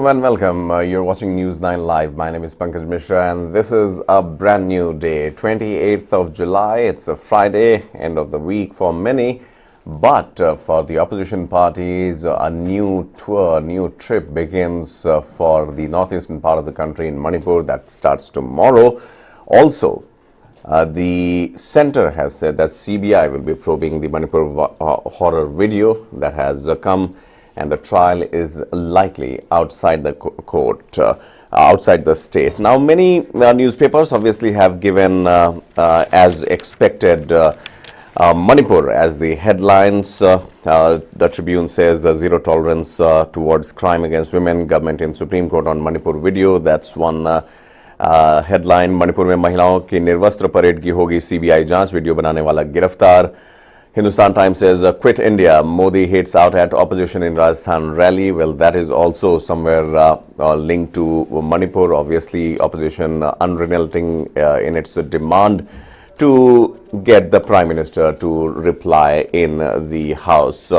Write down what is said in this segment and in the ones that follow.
and welcome. You're watching News 9 Live. My name is Pankaj Mishra and this is a brand new day, 28th of July. It's a Friday, end of the week for many. But for the opposition parties, a new tour, new trip begins for the northeastern part of the country in Manipur. That starts tomorrow. Also, the centre has said that CBI will be probing the Manipur horror video that has come, and the trial is likely outside the court, outside the state. Now, many newspapers obviously have given, as expected, Manipur as the headlines. The Tribune says zero tolerance towards crime against women, government in Supreme Court on Manipur video. That's one headline. Manipur में महिलाओं की निर्वस्त्र parade की होगी CBI जांच, video बनाने वाला गिरफ्तार. Hindustan Times says quit India, Modi hits out at opposition in Rajasthan rally. Well, that is also somewhere linked to Manipur. Obviously, opposition unrelenting in its demand to get the Prime Minister to reply in the House,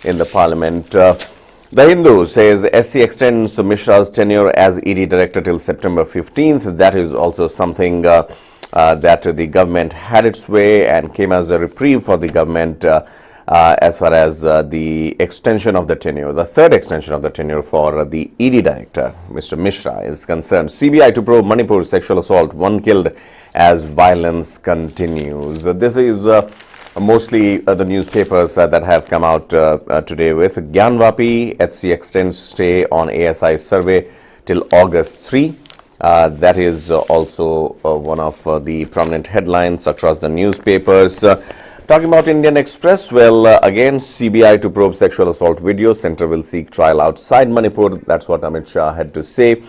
in the Parliament. The Hindu says SC extends Mishra's tenure as ED director till September 15th. That is also something that the government had its way and came as a reprieve for the government as far as the extension of the tenure, the third extension of the tenure for the ED director, Mr. Mishra, is concerned. CBI to probe Manipur sexual assault, one killed as violence continues. This is mostly the newspapers that have come out today with Gyanvapi, HC extends stay on ASI survey till August 3. That is also one of the prominent headlines across the newspapers. Talking about Indian Express, well, again, CBI to probe sexual assault video. Centre will seek trial outside Manipur. That's what Amit Shah had to say.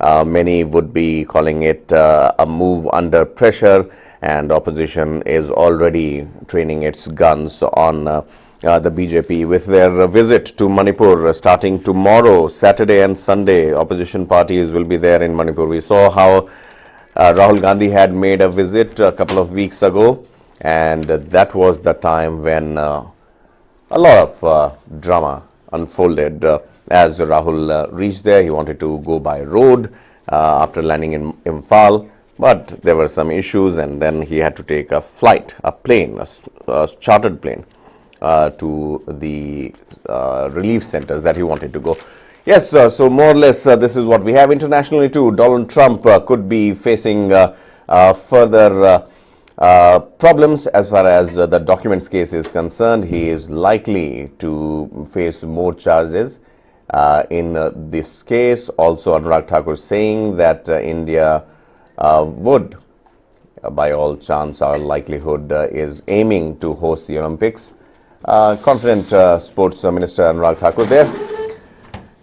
Many would be calling it a move under pressure, and opposition is already training its guns on the BJP with their visit to Manipur starting tomorrow, Saturday and Sunday. Opposition parties will be there in Manipur. We saw how Rahul Gandhi had made a visit a couple of weeks ago, and that was the time when a lot of drama unfolded. As Rahul reached there, he wanted to go by road after landing in Imphal, but there were some issues, and then he had to take a flight, a plane, a chartered plane, to the relief centers that he wanted to go. Yes, so more or less this is what we have. Internationally too, Donald Trump could be facing further problems as far as the documents case is concerned. He is likely to face more charges in this case. Also, Anurag Thakur saying that India would, by all chance, our likelihood is aiming to host the Olympics. Confident Sports Minister Anurag Thakur there.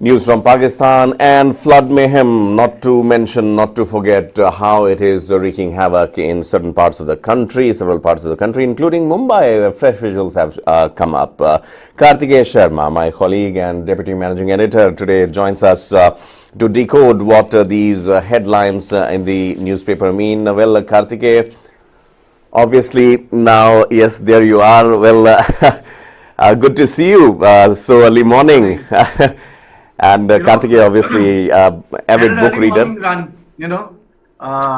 News from Pakistan and flood mayhem, not to mention, not to forget how it is wreaking havoc in certain parts of the country, several parts of the country, including Mumbai, where fresh visuals have come up. Kartikeya Sharma, my colleague and Deputy Managing Editor, today joins us to decode what these headlines in the newspaper mean. Well, Kartikeya, obviously now, yes, there you are. Well, good to see you so early morning. And Kartikeya, obviously, avid book reader. Run,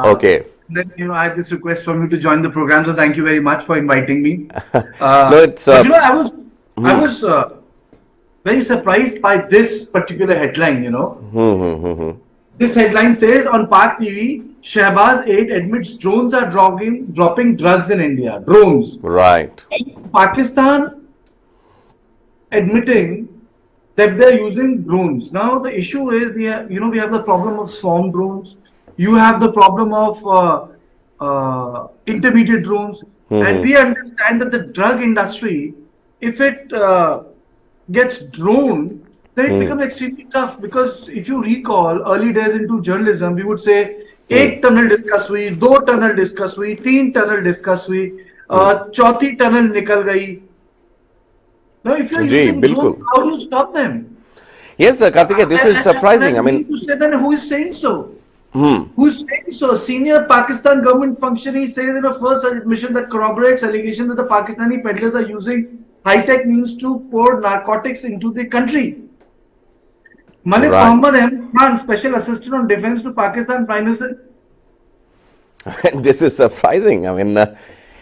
Okay. Then, I had this request from you to join the program, so thank you very much for inviting me. No, it's. I was very surprised by this particular headline, This headline says on Park TV, Shehbaz 8 admits drones are dropping drugs in India. Drones. Right. Pakistan admitting that they're using drones. Now the issue is we have the problem of swarm drones. You have the problem of intermediate drones, and we understand that the drug industry, if it gets drone, then it becomes extremely tough. Because if you recall early days into journalism, we would say एक tunnel discuss हुई, दो tunnel discuss हुई, तीन tunnel discuss हुई, चौथी tunnel निकल गई. Now, if you're using drones, how do you stop them? Yes, Kartikeya, this is surprising. I mean, who is saying so? Who is saying so? Senior Pakistan government functionary says in a first admission that corroborates allegations that the Pakistani peddlers are using high-tech means to pour narcotics into the country. Malik Right. Mohammed Ahmed Khan, Special Assistant on Defense to Pakistan Prime Minister. This is surprising. I mean,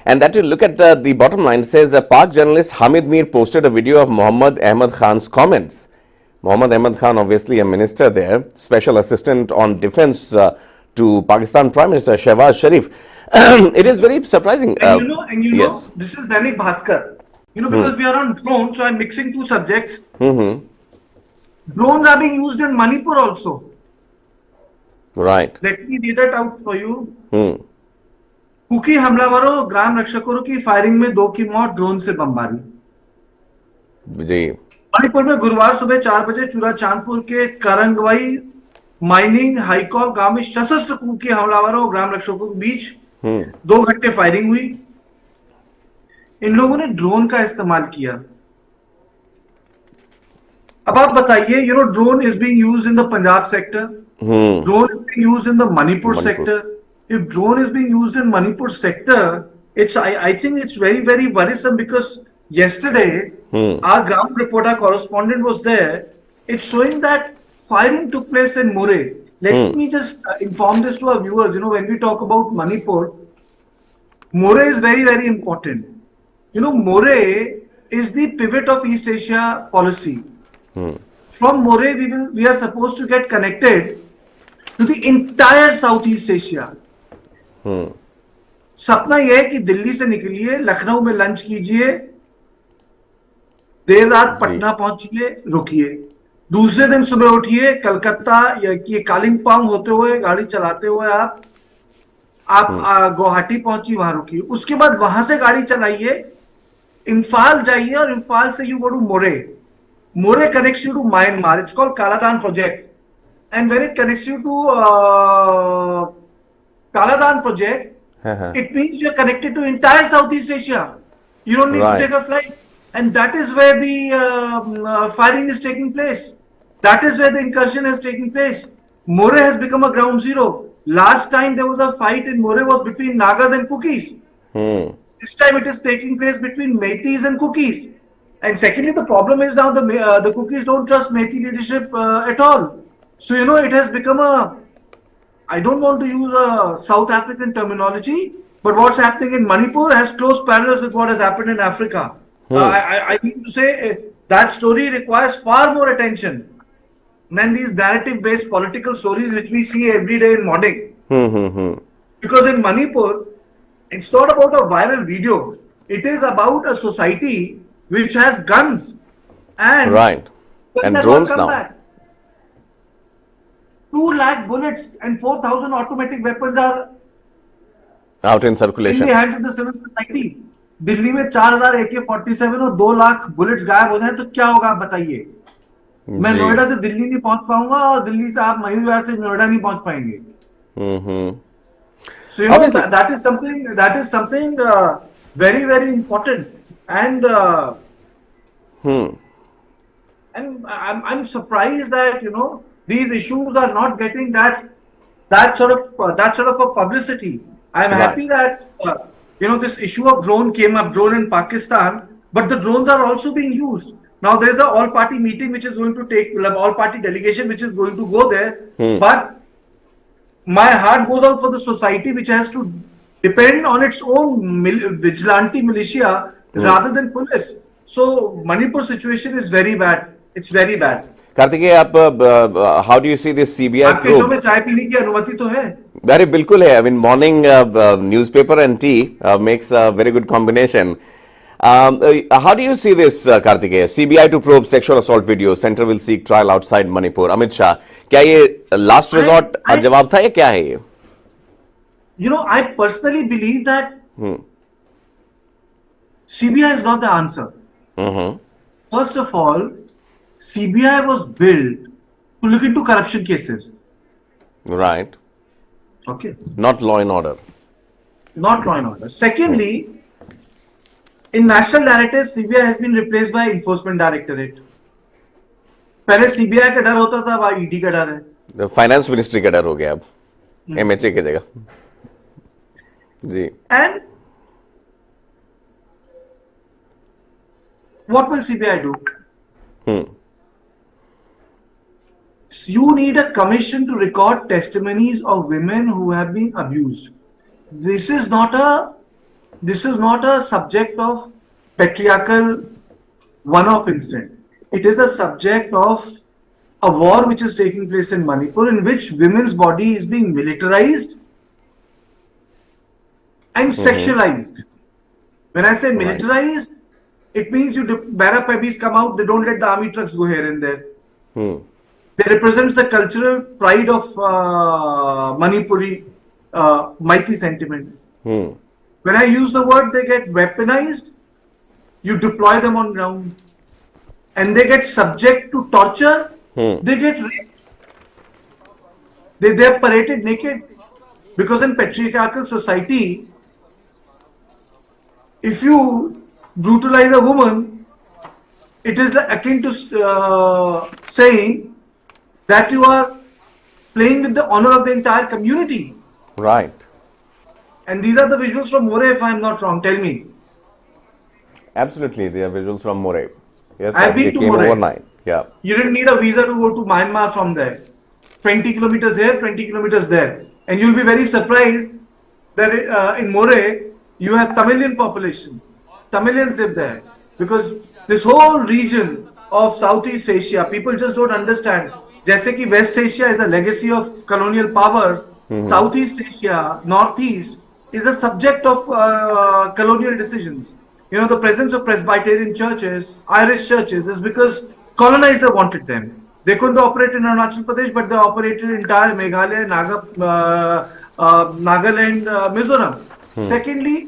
and that you look at the bottom line, it says Pak journalist Hamid Mir posted a video of Mohammed Ahmed Khan's comments. Mohammed Ahmed Khan, obviously a minister there, special assistant on defense to Pakistan Prime Minister Shehbaz Sharif. It is very surprising. And you know, Yes. this is Dainik Bhaskar. You know, because we are on drones, so I'm mixing two subjects. Drones are being used in Manipur also. Right. Let me read that out for you. Kuki हमलावरों ग्राम रक्षकों की firing में 2 की मौत drone से बमबारी जी मणिपुर में गुरुवार सुबह 4 बजे चूरा चांदपुर के करंगवाई माइनिंग हाईकॉल गांव में सशस्त्र कुकी हमलावरों और ग्राम रक्षकों के बीच 2 घंटे फायरिंग हुई। इन लोगों ने ड्रोन का इस्तेमाल किया। अब आप बताइए, you know, drone is being used in the Punjab sector, drone is being used in the Manipur sector. If drone is being used in Manipur sector, I think it's very, very worrisome, because yesterday our ground reporter correspondent was there. It's showing that firing took place in Moreh. Let me just inform this to our viewers. You know, when we talk about Manipur, Moreh is very, very important. You know, Moreh is the pivot of East Asia policy. From Moreh, we are supposed to get connected to the entire Southeast Asia. सपना यह है कि दिल्ली से निकलिए, लखनऊ में lunch कीजिए, देर रात पटना पहुंचिए, रुकिए, दूसरे दिन सुबह उठिए, कलकत्ता या ये कालिंगपोंग होते हुए गाड़ी चलाते हुए आप गुवाहाटी पहुंची, वहां रुकिए, उसके बाद वहां से गाड़ी चलाइए, इम्फाल जाइए, और इम्फाल से you go to Moreh. Moreh connects you to Myanmar. It's called Kaladan project, and when it connects you to Kaladan project, it means you're connected to entire Southeast Asia. You don't need to take a flight. And that is where the firing is taking place. That is where the incursion is taking place. Moreh has become a ground zero. Last time there was a fight in Moreh was between Nagas and Kukis. This time it is taking place between Meiteis and Kukis. And secondly, the problem is now the Kukis don't trust Meitei leadership at all. So, you know, it has become a, I don't want to use a South African terminology, but what's happening in Manipur has close parallels with what has happened in Africa. I mean to say that story requires far more attention than these narrative-based political stories which we see every day in morning. Because in Manipur, it's not about a viral video. It is about a society which has guns and and drones now. 2 lakh bullets and 4,000 automatic weapons are out in circulation in the hands of the civil society. Delhi में 4,000 AK-47 और 2 lakh bullets गायब हो जाए तो क्या होगा, आप बताइए। मैं नोएडा से दिल्ली नहीं पहुंच पाऊंगा, और दिल्ली से आप मयूर विहार से नोएडा नहीं पहुंच पाएंगे। So you know, that is something very, very important, and I'm surprised that, you know, these issues are not getting that sort of a publicity. I'm happy that you know, this issue of drone came up, drone in Pakistan, but the drones are also being used. Now there is a all-party meeting which is going to take, all-party delegation which is going to go there. But my heart goes out for the society which has to depend on its own vigilante militia rather than police. So Manipur situation is very bad. It's very bad. Kartikeya, आप how do you see this CBI probe? आपके show में चाय पीने की अनुमति तो है? अरे बिल्कुल है. I mean, morning newspaper and tea makes a very good combination. How do you see this, Kartikeya? CBI to probe sexual assault video. Center will seek trial outside Manipur. Amit Shah, क्या ये last resort जवाब था या क्या है ये? You know, I personally believe that CBI is not the answer. First of all, CBI was built to look into corruption cases. Right. Okay. Not law and order. Not law and order. Secondly, in national narrative, CBI has been replaced by Enforcement Directorate. पहले CBI का डर होता था, अब ED का डर है. Finance ministry का डर हो गया अब, MHA की जगह. जी. And what will CBI do? need a commission to record testimonies of women who have been abused. This is not a subject of patriarchal one-off incident. It is a subject of a war which is taking place in Manipur, in which women's body is being militarized and sexualized. When I say militarized, it means Bara Pebbies come out, they don't let the army trucks go here and there. They represents the cultural pride of Manipuri mighty sentiment. When I use the word, they get weaponized, you deploy them on ground, and they get subject to torture, they get raped. They are paraded naked. Because in patriarchal society, if you brutalize a woman, it is akin to saying that you are playing with the honor of the entire community. Right. And these are the visuals from More, if I am not wrong. Tell me. Absolutely, they are visuals from More. Yes, I've been to came More. overnight. Yeah. You didn't need a visa to go to Myanmar from there. 20 kilometers here, 20 kilometers there. And you'll be very surprised that in More, you have Tamilian population. Tamilians live there. Because this whole region of Southeast Asia, people just don't understand. Just like West Asia is a legacy of colonial powers, Southeast Asia, Northeast is a subject of colonial decisions. You know, the presence of Presbyterian churches, Irish churches, is because colonizer wanted them. They couldn't operate in Arunachal Pradesh, but they operated in entire Meghalaya, Nagaland, Mizoram. Secondly,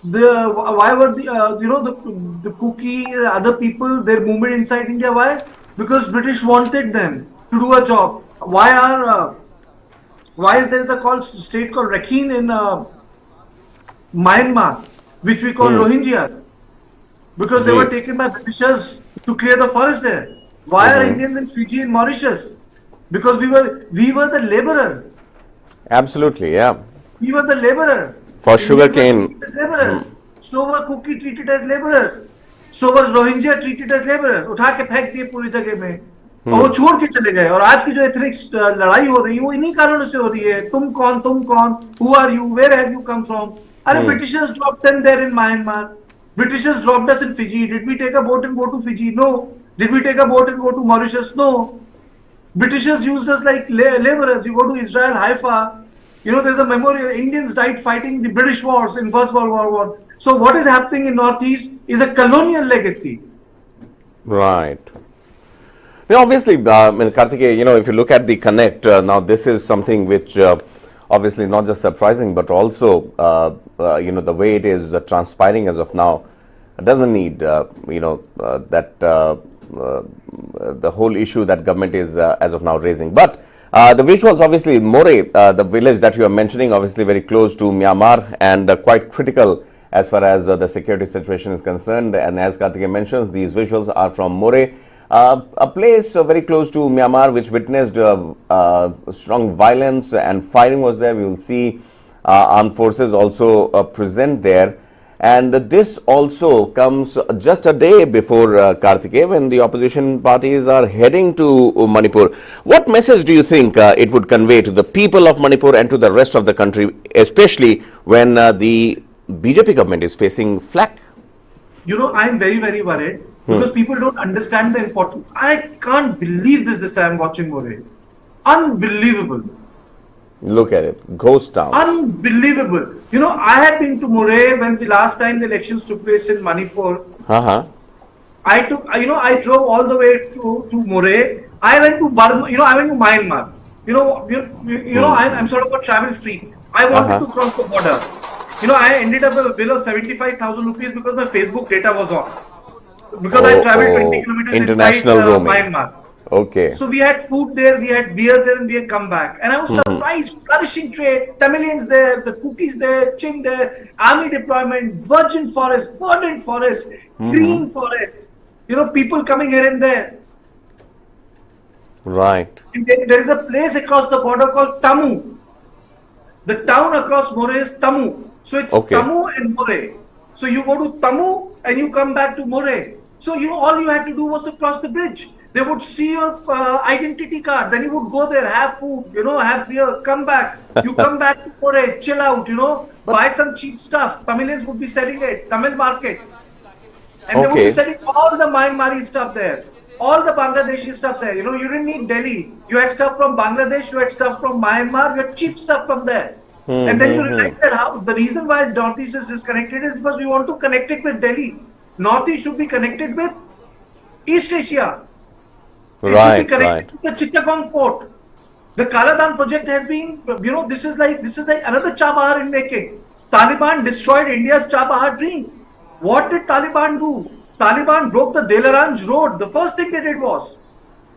why were the Kuki, other people, their movement inside India? Why? Because British wanted them to do a job. Why is there a state called Rakhine in Myanmar, which we call Rohingya? Because they were taken by Britishers to clear the forest there. Why are Indians in Fiji and Mauritius? Because we were the laborers. Absolutely, yeah. We were the laborers. For sugarcane. So were Kuki treated as laborers. So was Rohingya treated as laborers. उठा के फेंक दिए पूरी जगह में और वो छोड़ के चले गए. और आज की जो एथनिक लड़ाई हो रही है वो इन्हीं कारणों से हो रही है. तुम कौन? Who are you? Where have you come from? अरे Britishers dropped them there in Myanmar. Britishers dropped us in Fiji. Did we take a boat and go to Fiji? No. Did we take a boat and go to Mauritius? No. Britishers used us like laborers. You go to Israel, Haifa. You know, there's a memorial. Indians died fighting the British wars in First World War. So what is happening in Northeast is a colonial legacy. Right. Now, obviously, Karthikeya, you know, if you look at the connect, now this is something which obviously not just surprising, but also, you know, the way it is transpiring as of now, doesn't need, you know, that the whole issue that government is as of now raising. But the visuals, obviously, More, the village that you are mentioning, obviously very close to Myanmar and quite critical as far as the security situation is concerned. And as Karthikeya mentions, these visuals are from More, a place very close to Myanmar, which witnessed strong violence and fighting was there. We will see armed forces also present there. And this also comes just a day before Karthikeya, when the opposition parties are heading to Manipur. What message do you think it would convey to the people of Manipur and to the rest of the country, especially when the BJP government is facing flack? You know, I'm very, very worried because people don't understand the importance. I can't believe this I'm watching More. Unbelievable. Look at it, ghost town. Unbelievable. You know, I had been to More when the last time the elections took place in Manipur. I drove all the way to More. I went to Burma, you know, I went to Myanmar. You know, I'm sort of a travel freak. I wanted to cross the border. You know, I ended up with a bill of 75,000 rupees because my Facebook data was on. Because I traveled 20 kilometers international inside roaming. Myanmar. Okay. So we had food there, we had beer there, and we had come back. And I was surprised, flourishing trade, Tamilians there, the Cookies there, Ching there, army deployment, virgin forest, verdant forest, green forest. You know, people coming here and there. Right. And there is a place across the border called Tamu. The town across More is Tamu. So it's Tamu and More. So you go to Tamu and you come back to More. So all you had to do was to cross the bridge. They would see your identity card. Then you would go there, have food, have beer, come back. You come back to Korea, chill out, buy some cheap stuff. Tamilians would be selling it, Tamil market. And they would be selling all the Myanmari stuff there. All the Bangladeshi stuff there. You didn't need Delhi. You had stuff from Bangladesh, you had stuff from Myanmar, you had cheap stuff from there. And then you realize that the reason why Northeast is disconnected is because we want to connect it with Delhi. Northeast should be connected with East Asia. It should be connected to the Chittagong port. The Kaladan project has been, this is like another Chabahar in making. Taliban destroyed India's Chabahar dream. What did Taliban do? Taliban broke the Delaranj road. The first thing they did was,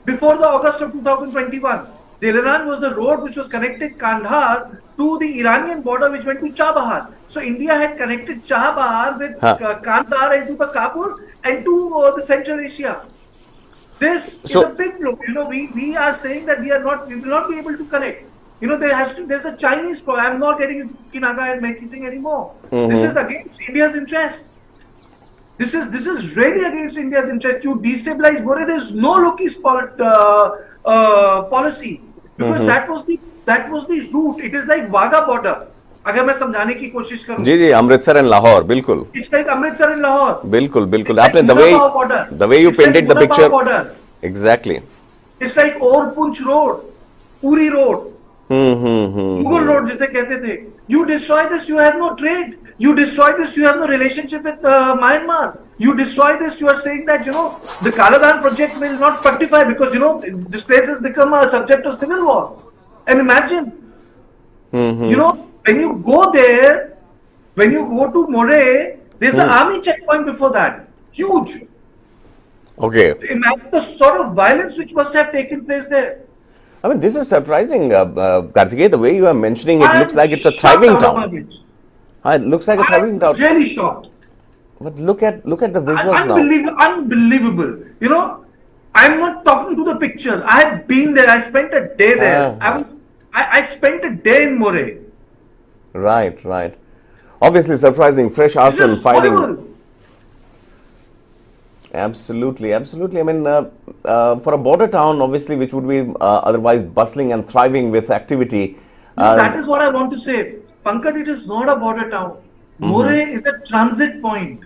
before the August of 2021, Delaranj was the road which was connected Kandahar to the Iranian border, which went to Chabahar. So India had connected Chabahar with Kandahar and to the Kabul and to the Central Asia. This is a big blow. We are saying that we will not be able to connect. There's a Chinese problem. I'm not getting into Kinaga and Mechi thing anymore. This is against India's interest. This is really against India's interest. You destabilize Bore. There's no Loki's policy because that was the route. It is like Wagah border. अगर मैं समझाने की कोशिश करूं जी Amritsar and Lahore बिल्कुल It's like Amritsar and Lahore बिल्कुल आपने the way you painted the picture exactly. It's like Orpunch Road, Puri Road, Mughal Road जिसे कहते थे. You destroy this, you have no trade. You destroy this, you have no relationship with Myanmar. You destroy this, you are saying that the Kaladan project will not fructify because this place has become a subject of civil war. And imagine, when you go there, when you go to Moreh, there's an army checkpoint before that. Huge. Okay. Imagine the sort of violence which must have taken place there. I mean, this is surprising, Karthikeya, the way you are mentioning it. Looks like it's a thriving town. It looks like a thriving town. Really shocked. But look at the visuals now. Unbelievable. I'm not talking to the pictures. I have been there. I spent a day there. I spent a day in Moreh. Right. Obviously surprising, fresh arson fighting. Horrible. Absolutely. I mean, for a border town, obviously, which would be otherwise bustling and thriving with activity. That is what I want to say. Pankaj, it is not a border town. Moreh is a transit point.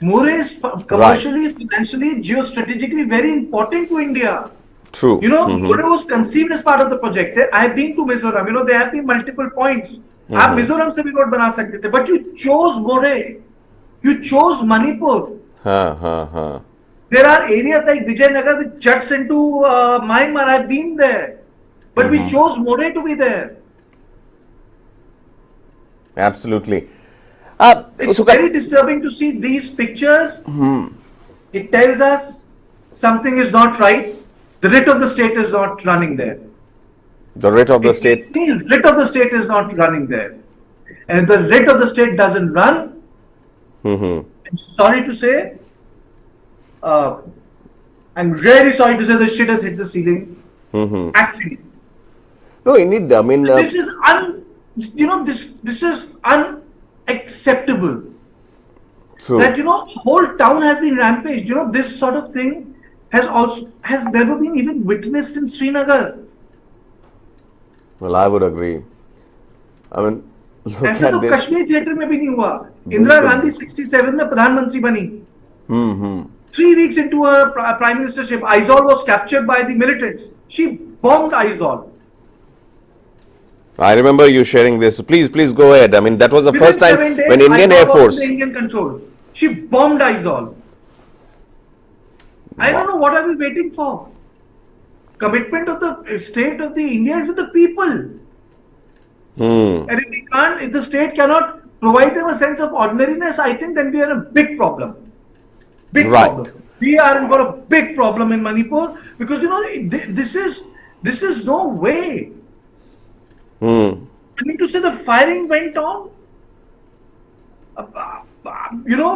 Moreh is commercially, financially, geostrategically very important to India. True. Moreh was conceived as part of the project. I have been to Mizoram. There have been multiple points. आप मिजोरम से भी road बना सकते थे, but you chose Moreh, you chose Manipur. There are areas like Vijayanagar which juts into Myanmar. I've been there, but we chose Moreh to be there. Absolutely. It's very disturbing to see these pictures. It tells us something is not right. The writ of the state is not running there. The writ of the state? The writ of the state is not running there. And if the writ of the state doesn't run, I'm sorry to say, I'm really sorry to say the shit has hit the ceiling. Actually. No, indeed. I mean, this is this is unacceptable. True. That whole town has been rampaged. This sort of thing has never been even witnessed in Srinagar. Well, I would agree. I mean, ऐसा तो Kashmir theatre में भी नहीं हुआ. इंदिरा गांधी 67 में प्रधानमंत्री बनी. 3 weeks into her prime ministership, Aizawl was captured by the militants. She bombed Aizawl. I remember you sharing this. Please go ahead. I mean, that was the first time when Indian Air Force. Indian control. She bombed Aizawl. I don't know what are we waiting for. Commitment of the state of the India is with the people. And if the state cannot provide them a sense of ordinariness, I think then we are in a big problem. Problem. We are in for a big problem in Manipur because this is no way. I mean to say the firing went on.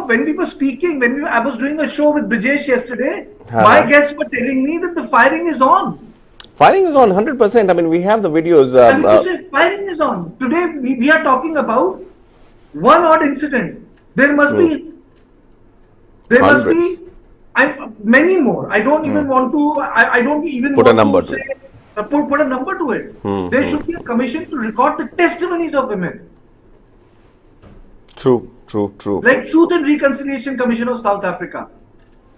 When we were speaking, I was doing a show with Brijesh yesterday, my guests were telling me that the firing is on. Firing is on 100%. I mean, we have the videos. Firing is on. Today, we are talking about one odd incident. There must be, Many more. I don't even want to. I don't even Put a want number to to say put a number to it. There should be a commission to record the testimonies of women. True. Like Truth and Reconciliation Commission of South Africa.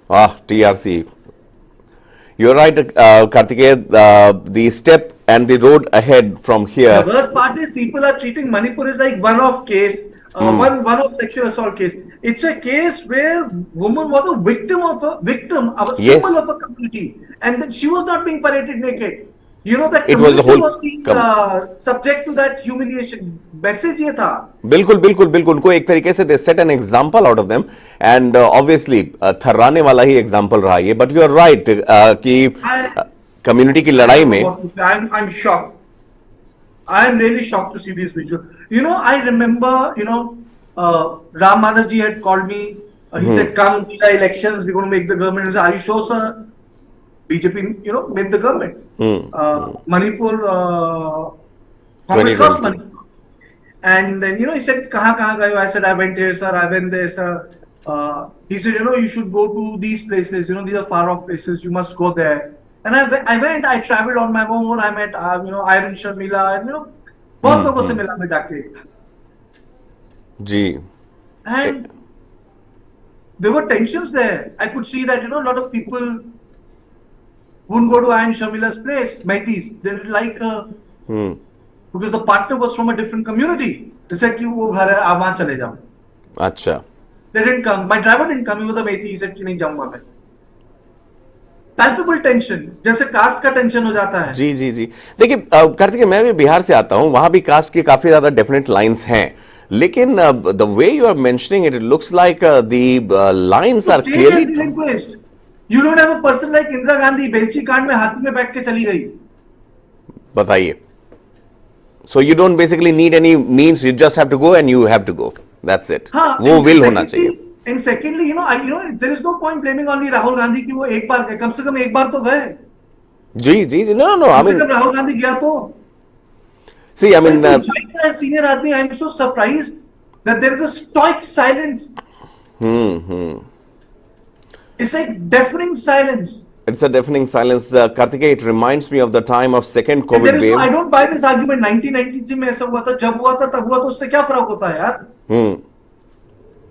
TRC. You're right, Kartikeya. The step and the road ahead from here. The worst part is people are treating Manipur as like one-off case, one-off sexual assault case. It's a case where woman was a victim, a symbol of a community, and then she was not being paraded naked. You know that it was the whole was being subject to that humiliation. Message ये था. बिल्कुल उनको एक तरीके से they set an example out of them and obviously थर्राने वाला ही example रहा ये. But you are right कि community की लड़ाई में. I'm shocked. I am really shocked to see these visuals. You know, I remember, Ram Madhav ji had called me. He said, "Come to the elections. We're going to make the government." I said, "Are you sure, sir?" BJP, made the government. Manipur, Congress lost Manipur. And then, he said, "Kahan gayo?" I said, "I went here, sir. I went there, sir." He said, "You should go to these places. These are far off places. You must go there." And I went. I traveled on my own. I met, Iron Sharmila, and बहुत लोगों से मिला मैं जाके. जी. And there were tensions there. I could see that a lot of people wouldn't go to Iron Sharmila's place. Maitis, they didn't like her because the partner was from a different community. They said कि वो घर है, आप वहाँ चले जाओ. अच्छा. They didn't come. My driver didn't come. He was a Maiti. He said कि नहीं जाऊँगा मैं. Palpable tension, जैसे कास्ट का टेंशन हो जाता है. जी. देखिए कार्तिक, मैं भी बिहार से आता हूँ. वहां भी कास्ट की काफी ज्यादा डेफिनेट लाइंस हैं. लेकिन the way you are mentioning it looks like the lines are clearly. You don't have a person like Indira Gandhi Belchi कांड में हाथी में बैठ के चली गई. बताइए. So you don't basically need any means. You just have to go and you have to go. That's it. वो will होना चाहिए. And secondly, there is no point blaming only Rahul Gandhi कि वो एक बार गए. कम से कम एक बार तो गए. जी. No. I mean, Rahul Gandhi गया तो. See, I mean, senior आदमी, I am so surprised that there is a stoic silence. It's like deafening silence. It's a deafening silence. Kartikeya, it reminds me of the time of second COVID wave. I don't buy this argument. 1993 में ऐसा हुआ था, जब हुआ था तब हुआ तो उससे क्या फर्क होता है यार?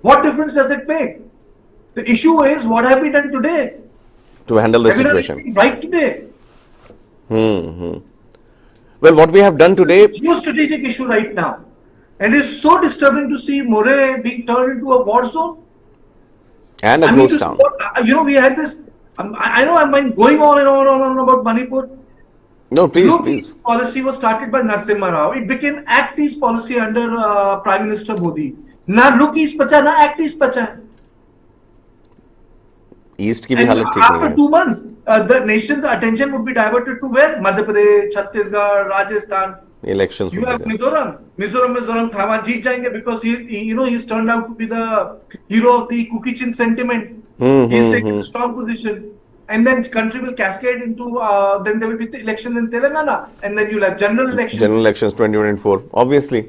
What difference does it make? The issue is what have we done today to handle the situation? Right today. Well, what we have done today. It's a geostrategic issue right now, and it's so disturbing to see Moreh being turned into a war zone and a ghost town. We had this. I know I'm going on and on about Manipur. No, please. Look East policy was started by Narasimha Rao. It became Act East policy under Prime Minister Modi. ना look East बचा ना Act East बचा. East की भी हालत ठीक नहीं है. After 2 months, the nation's attention would be diverted to where? Madhya Pradesh, Chhattisgarh, Rajasthan. Elections. You have Mizoram. Mizoram Thawa जीत जाएंगे because he's turned out to be the hero of the cookie chin sentiment. He's taken a strong position. And then country will cascade into, then there will be the elections in Telangana. And then you'll have general elections. General elections 2024, obviously.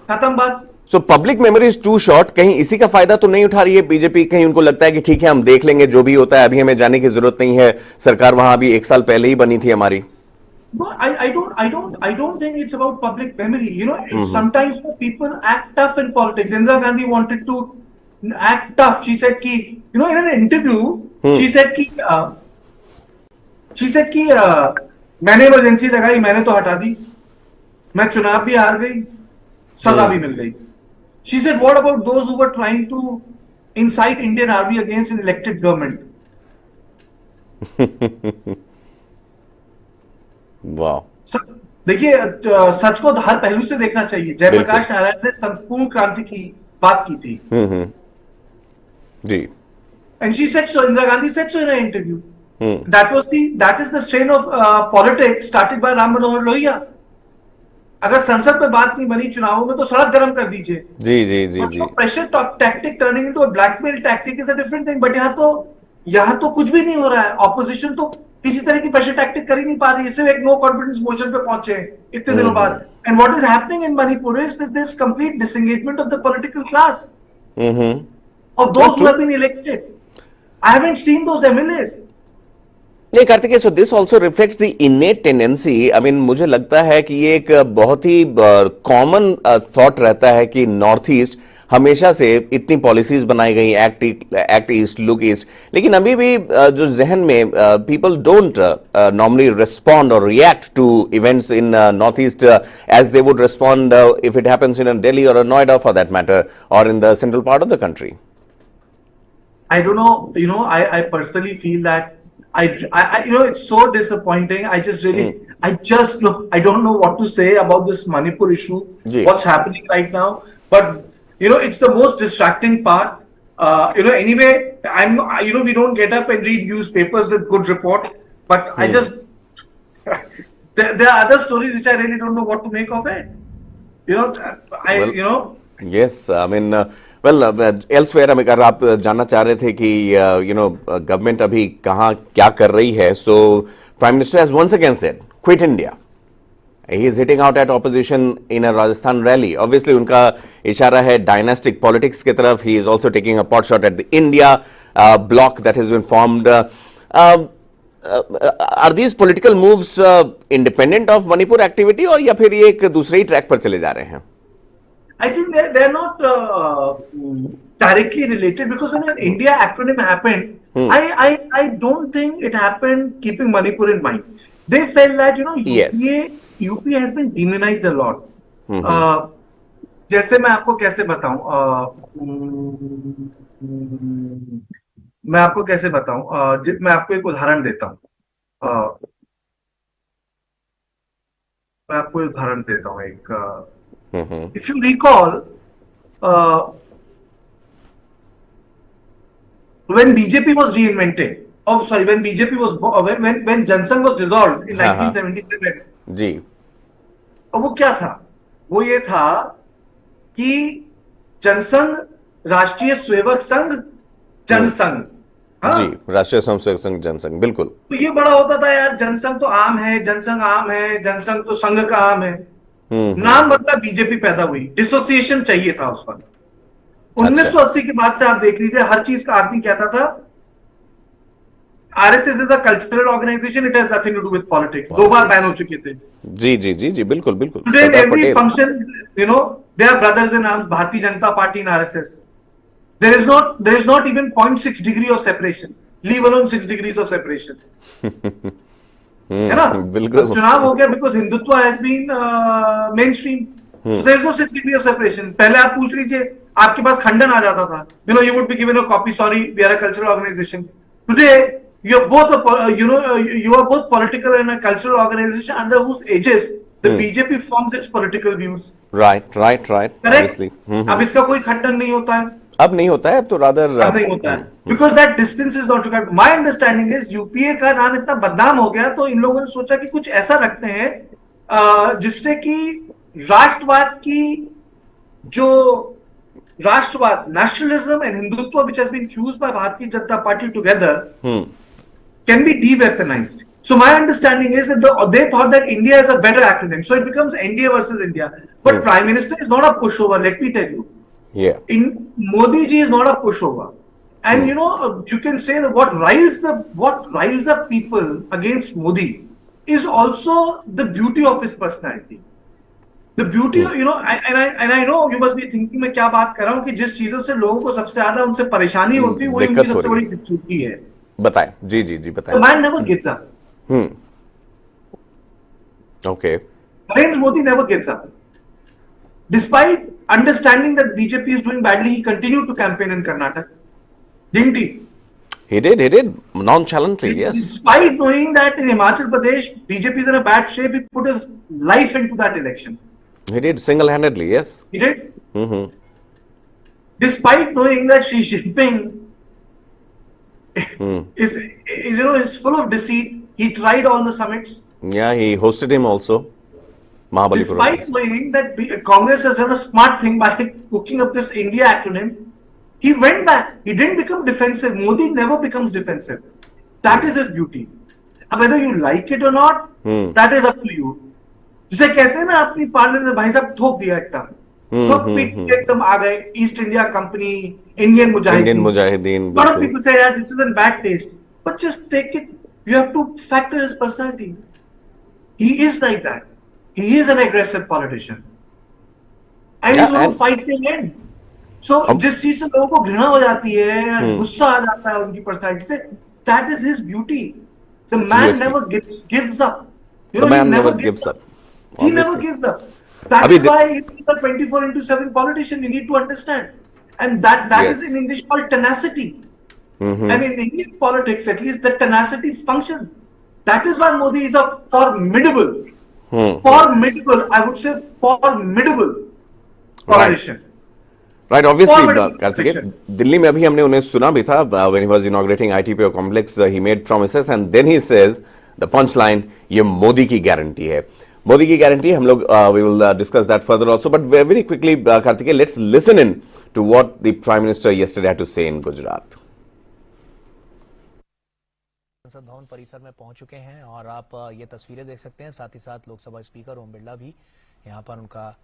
खत्म बात. So public memory is too short. कहीं इसी का फायदा तो नहीं उठा रही है बीजेपी? कहीं उनको लगता है कि ठीक है हम देख लेंगे जो भी होता है, अभी हमें जाने की जरूरत नहीं है, सरकार वहां अभी 1 साल पहले ही बनी थी हमारी. No, I don't think it's about public memory. Sometimes people act tough in politics. Indira Gandhi wanted to act tough. She said कि, in an interview, she said कि मैंने इमरजेंसी लगाई, मैंने तो हटा दी, मैं चुनाव भी हार गई, सजा भी मिल गई. She said, what about those who were trying to incite Indian army against an elected government? वाह. देखिए, सच को हर पहलू से देखना चाहिए. जयप्रकाश नारायण ने संपूर्ण क्रांति की बात की थी. जी. And she said so. Indira Gandhi said so in an interview. That is the strain of politics started by Ram Manohar Lohia. अगर संसद में बात नहीं बनी चुनावों में तो सड़क गर्म कर दीजिए. जी. Pressure tactic turning into a blackmail tactic is a different thing. But यहाँ तो कुछ भी नहीं हो रहा है. ऑपोजिशन तो किसी तरह की प्रेशर टैक्टिक कर ही नहीं पा रही है. सिर्फ एक नो कॉन्फिडेंस मोशन पे पहुंचे इतने दिनों बाद. And what is happening in Manipur is this complete disengagement of the political class, of those who have been elected. I haven't seen those MLAs. नहीं Kartikeya, so this also reflects the इनेट tendency. I mean मुझे लगता है कि ये एक बहुत ही common thought रहता है कि नॉर्थ ईस्ट हमेशा से इतनी पॉलिसीज बनाई गई, एक्ट ईस्ट लुक ईस्ट, लेकिन अभी भी जो जहन में पीपल डोंट नॉर्मली रिस्पॉन्ड और react to events in north east as they would respond if it happens in Delhi और नोएडा फॉर दैट मैटर और in the central part of the country. I don't know, I personally feel that it's so disappointing. I just really, I don't know what to say about this Manipur issue, Ji. what's happening right now. But, it's the most distracting part. Anyway, we don't get up and read newspapers with good report, but I just, there are other stories which I really don't know what to make of it. Yes, I mean, well, elsewhere, अगर आप जानना चाह रहे थे कि government अभी कहाँ क्या कर रही है, so Prime Minister has once again said, quit India. He is hitting out at opposition in a Rajasthan rally. Obviously, उनका इशारा है डायनास्टिक पॉलिटिक्स की तरफ. He is also taking a pot shot at the India bloc that has been formed. Are these political moves independent of Manipur activity और या फिर ये एक दूसरे ही ट्रैक पर चले जा रहे हैं? I think they're not directly related, because when an India acronym happened, I don't think it happened keeping Manipur in mind. They felt that UP has been demonized a lot. जैसे मैं आपको कैसे बताऊं, मैं आपको एक उदाहरण देता हूं, एक if you recall, when BJP was reinvented, when BJP was when Jansanघ was dissolved in 1977, जी, वो क्या था? वो ये था कि जनसंघ, राष्ट्रीय सेवक संघ, जनसंघ, जी, राष्ट्रीय स्वयंसेवक संघ, जनसंघ, बिल्कुल। तो ये बड़ा होता था यार, जनसंघ तो आम है, जनसंघ आम है, जनसंघ तो संघ का आम है। नाम बदला, बीजेपी पैदा हुई, डिसोसिएशन चाहिए था उस वक्त। 1980 के बाद से आप देख लीजिए, हर चीज का आदमी कहता था RSS is a cultural organisation, it has nothing to do with politics. 2 बार बैन हो चुके थे। जी जी जी जी, बिल्कुल बिल्कुल। Today every function, they are brothers in arms, Bharatiya Janata Party in RSS. There is not even 0.6 degree of separation, leave alone 6 degrees of separation. है ना? बिल्कुल। चुनाव हो गया because Hindutva has been mainstream, so there is no 6 degree of separation. पहले आप पूछ लीजिए, आपके पास खंडन आ जाता था, you would be given a copy, sorry we are a cultural organisation. Today you are both political and a cultural organization under whose aegis the BJP forms its political views. Right. Obviously. अब इसका कोई खंडन नहीं होता है, अब नहीं होता है, तो rather अब नहीं होता है, because that distance is not required. My understanding is UPA का नाम इतना बदनाम हो गया, तो इन लोगों ने सोचा कि कुछ ऐसा रखते हैं जिससे कि राष्ट्रवाद की जो राष्ट्रवाद, nationalism and Hindutva which has been fused by Bharatiya Janata Party together can be de-weaponized. So my understanding is that they thought that India is a better acronym, so it becomes NDA versus India. But Prime Minister is not a pushover, let me tell you. Yeah. Modi ji is not a pushover, and you can say that what riles up people against Modi is also the beauty of his personality. The beauty, and I know you must be thinking मैं क्या बात कर रहा हूँ, कि जिस चीजों से लोगों को सबसे ज्यादा उनसे परेशानी होती है, वो उनकी सबसे बड़ी खूबसूरती है। बताएं, जी जी जी बताएं। The man never gives up. Okay. Narendra Modi never gives up. Despite understanding that BJP is doing badly, he continued to campaign in Karnataka, didn't he? He did nonchalantly, yes. Despite knowing that in Himachal Pradesh BJP is in a bad shape, he put his life into that election. He did single-handedly, yes. He did. Despite knowing that Xi Jinping is full of deceit, he tried all the summits. Yeah, he hosted him also. Mahabalipuram. Despite knowing that Congress has done a smart thing by cooking up this India acronym, he went back. He didn't become defensive. Modi never becomes defensive. That is his beauty. Whether you like it or not, that is up to you. जिसे कहते हैं ना, अपनी parliament में भाई साहब ठोक दिया एकदम, ठोक पीट एकदम आ गए। East India company, Indian Indian Mujahideen. Mujahideen, A lot of बिल्कुल. people say, yeah, this is in bad taste. But just take it. You have to factor his personality. He is like that. He is an aggressive politician. And he's Yeah, going to and fight till end. So जिस चीज से लोगों को घृणा हो जाती है, गुस्सा आ जाता है उनकी पर्सनालिटी से, that is his beauty. The man USP. never gives up. You The know, he man never never gives up. He never Obviously. gives up. That Abhi is why he's a 24/7 politician. You need to understand. And that is Yes. in English called tenacity. And in Indian politics, at least, the tenacity functions. That is why Modi is a formidable, I would say formidable politician. Right, obviously, Formidable Karthikeya, politician. Delhi में अभी हमने उन्हें सुना भी था, when he was inaugurating ITPO complex, he made promises and then he says the punchline, ये मोदी की guarantee है. मोदी की गारंटी हम लोग we will discuss that further also, but very, very quickly, Karthikeya, let's listen in to what the Prime Minister yesterday had to say in Gujarat. संसद भवन परिसर में पहुंच चुके हैं और आप ये तस्वीरें देख सकते हैं. साथ ही साथ लोकसभा स्पीकर ओम बिरला भी यहां पर उनका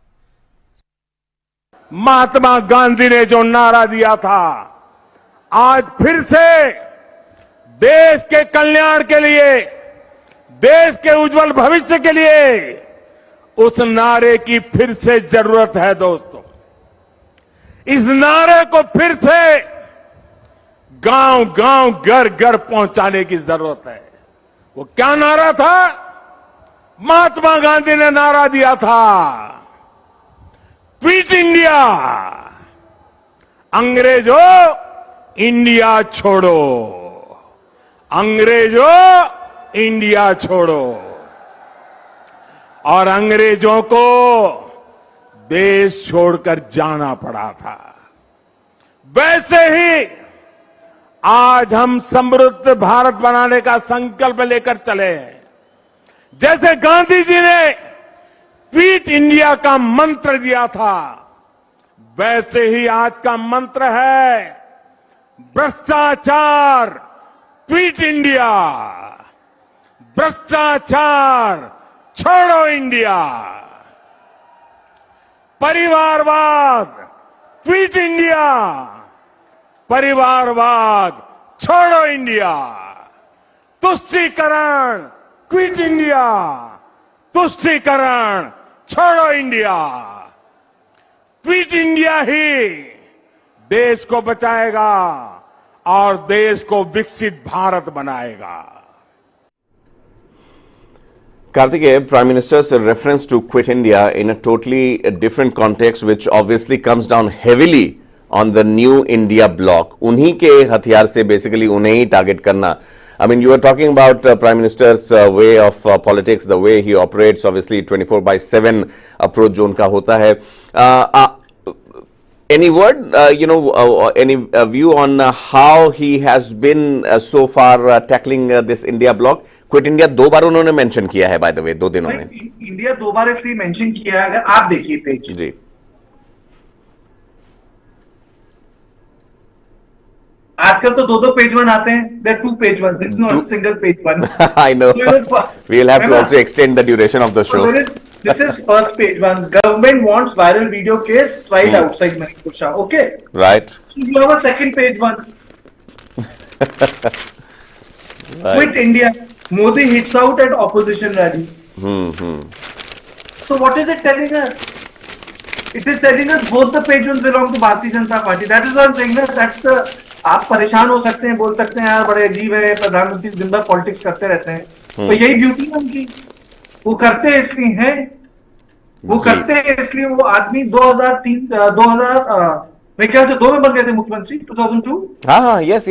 महात्मा गांधी ने जो नारा दिया था, आज फिर से देश के कल्याण के लिए, देश के उज्जवल भविष्य के लिए उस नारे की फिर से जरूरत है दोस्तों. इस नारे को फिर से गांव गांव घर घर पहुंचाने की जरूरत है. वो क्या नारा था? महात्मा गांधी ने नारा दिया था, क्विट इंडिया, अंग्रेजों इंडिया छोड़ो, अंग्रेजों इंडिया छोड़ो. और अंग्रेजों को देश छोड़कर जाना पड़ा था. वैसे ही आज हम समृद्ध भारत बनाने का संकल्प लेकर चले हैं. जैसे गांधी जी ने क्विट इंडिया का मंत्र दिया था, वैसे ही आज का मंत्र है भ्रष्टाचार क्विट इंडिया, भ्रष्टाचार छोड़ो इंडिया, परिवारवाद क्विट इंडिया, परिवारवाद छोड़ो इंडिया, तुष्टीकरण क्विट इंडिया, तुष्टीकरण छोड़ो इंडिया. क्विट इंडिया ही देश को बचाएगा और देश को विकसित भारत बनाएगा. Karthikeya, Prime Minister's reference to quit India in a totally different context, which obviously comes down heavily on the new India bloc. उन्हीं के हथियार से basically उन्हें ही target करना. I mean, you were talking about Prime Minister's way of politics, the way he operates, obviously 24/7 approach जो उनका होता है. Any word, any view on how he has been so far tackling this India bloc? Quit India 2 बार उन्होंने mention किया है, by the way, 2 दिनों में. India 2 बार इसलिए मेंशन किया है, अगर आप देखिए पेज जी, आजकल तो 2 पेज वन आते हैं. There 2 page one, it's not single page one. I know. We'll have to also extend the duration of the show. This is first page one. Government wants viral video case tried outside Manipur. Okay. Right. So you have a second page one. Quit India. Modi hits out at opposition rally. So what is it telling us? It is telling us both the page ones belong to Bharatiya Janata Party. That is what I'm saying. That's the. आप परेशान हो सकते हैं, बोल सकते हैं यार बड़े अजीब है, प्रधानमंत्री दिन भर पॉलिटिक्स करते रहते हैं. तो यही ब्यूटी है उनकी. वो करते इसलिए हैं, वो करते हैं इसलिए वो आदमी 2000 मेरे ख्याल से 2 में बन गए थे मुख्यमंत्री. 2002. हाँ, yes,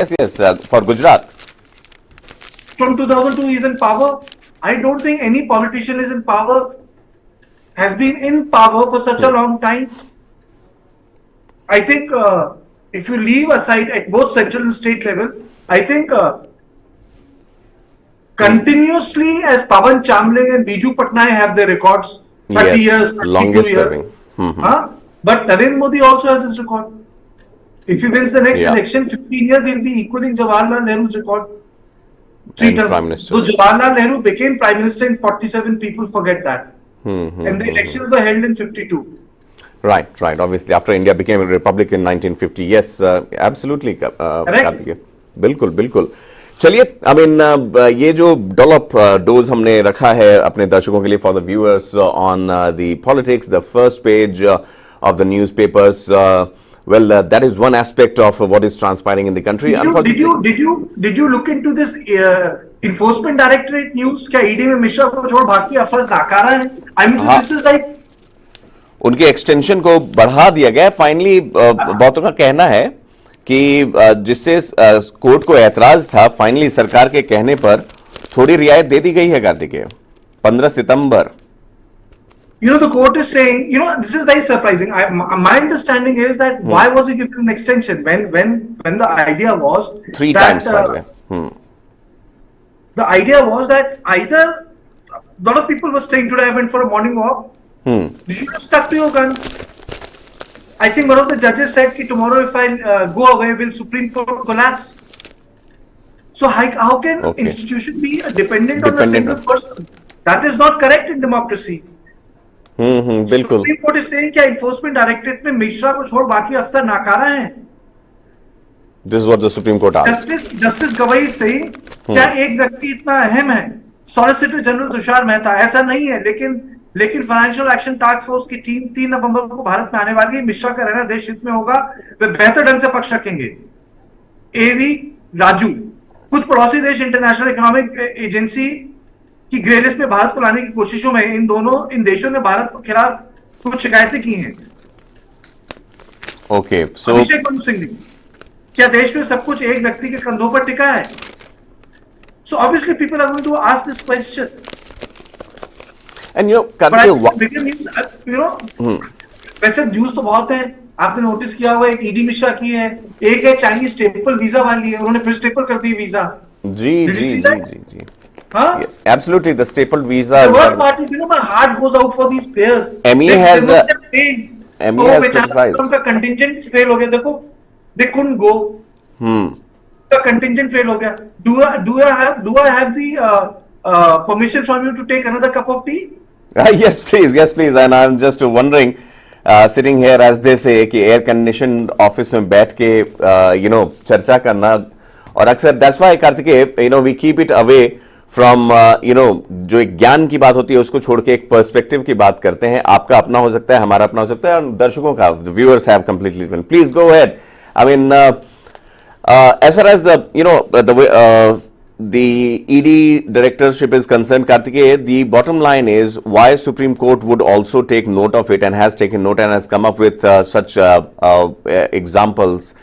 for Gujarat. From 2002 he is in power. I don't think any politician is in power, has been in power for such a long time. I think if you leave aside at both central and state level, I think continuously as Pawan Chamling and Biju Patnaik have their records, 30 years, 32 longest years. serving. But Narendra Modi also has his record. If he wins the next election, 15 years, he'll be equaling Jawaharlal Nehru's record. 3 terms. Prime Minister. So Jawaharlal Nehru became Prime Minister in 47, people forget that. And the elections were held in 52. Right, right. Obviously, after India became a republic in 1950, yes, absolutely, Kartikeya, बिल्कुल, बिल्कुल. चलिए, I mean, ये जो dollop dose हमने रखा है अपने दर्शकों के लिए for the viewers on the politics, the first page of the newspapers. Well, that is one aspect of what is transpiring in the country. Did you look into this enforcement directorate news? क्या ED में मिश्रा को छोड़ बाकी अफसर नाकारा है? I mean, this is like उनके extension को बढ़ा दिया गया. फाइनली बहुतों का कहना है कि जिससे कोर्ट को ऐतराज था, फाइनली सरकार के कहने पर थोड़ी रियायत दे दी गई है कार्तिकेय. 15 सितंबर. You know, the court is saying, you know, this is very surprising. My understanding is that why was he given an extension when the idea was 3 that, times, by the way. The idea was that either a lot of people were saying today I went for a morning walk. You should have stuck to your gun. I think one of the judges said that tomorrow if I go away, will Supreme Court collapse? So how can institution be dependent on a single person? That is not correct in democracy. बिल्कुल. Supreme court is saying क्या enforcement directorate में मिश्रा को छोड़ बाकी अफसर नाकारा हैं. This is what the Supreme Court asked. Justice गवाई से क्या एक व्यक्ति इतना अहम है? सॉलिसिटर जनरल तुषार मेहता ऐसा नहीं है, लेकिन फाइनेंशियल एक्शन टास्क फोर्स की टीम 3 नवंबर को भारत में आने वाली है. मिश्रा का रहना देश हित में होगा, वे बेहतर ढंग से पक्ष रखेंगे. एवी राजू, कुछ पड़ोसी देश इंटरनेशनल इकोनॉमिक एजेंसी की ग्रे लिस्ट में भारत को लाने की कोशिशों में इन देशों ने भारत के खिलाफ कुछ शिकायतें की हैं. ओके, सो अभिषेक मनु सिंह, क्या देश में सब कुछ एक व्यक्ति के कंधों पर टिका है? So obviously people are going to ask this question. And वैसे न्यूज तो बहुत है, आपने नोटिस किया होगा. एक ईडी मिश्रा की है, एक है चाइनीज स्टेपल वीजा वाली है, उन्होंने फिर स्टेपल कर दी visa. Ji. Huh? Yeah, absolutely, the stapled visa. The worst part is, you know, my heart goes out for these players. MEA has criticized. उनका contingent fail हो गया. देखो, they couldn't go. The contingent fail हो गया. Do I have the permission from you to take another cup of tea? Yes, please. And I'm just wondering, sitting here as they say कि air conditioned office में बैठ के चर्चा करना, और अक्सर that's why Kartikeya, we keep it away from जो एक ज्ञान की बात होती है उसको छोड़ के एक पर्सपेक्टिव की बात करते हैं. आपका अपना हो सकता है, हमारा अपना हो सकता है, और दर्शकों का, viewers have completely different. Please go ahead. I mean, as far as the ED directorship is concerned, Kartikeya, the bottom line is why Supreme Court would also take note of it and has taken note and has come up with such examples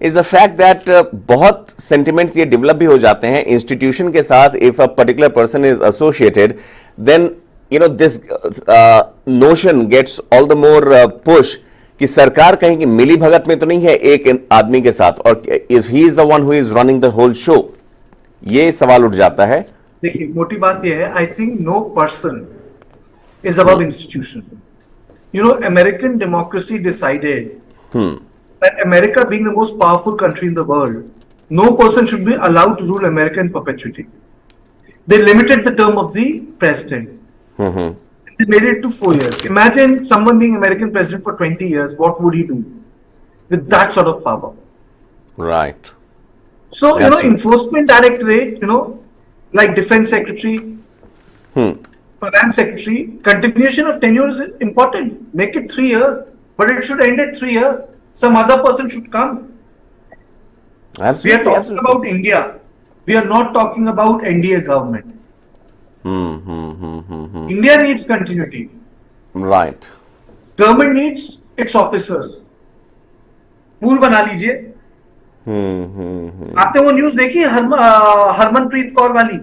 is the fact that बहुत sentiments ये develop भी हो जाते हैं institution के साथ. If a particular person is associated, then this notion gets all the more push कि सरकार कहीं की मिली भगत में तो नहीं है एक आदमी के साथ, और if he is the one who is running the whole show, ये सवाल उठ जाता है. देखिए, मोटी बात ये है, I think no person is above institution. American democracy decided that America being the most powerful country in the world, no person should be allowed to rule America in perpetuity. They limited the term of the president. They made it to 4 years. Imagine someone being American president for 20 years. What would he do with that sort of power? Right. So, enforcement directorate, like defense secretary, finance secretary, continuation of tenure is important. Make it 3 years, but it should end at 3 years. Some other person should come. Absolutely. We are talking about India. We are not talking about NDA government. India needs continuity. Right. Government needs its officers. Pool बना लीजिए. आपने वो news देखी हरमनप्रीत कौर वाली?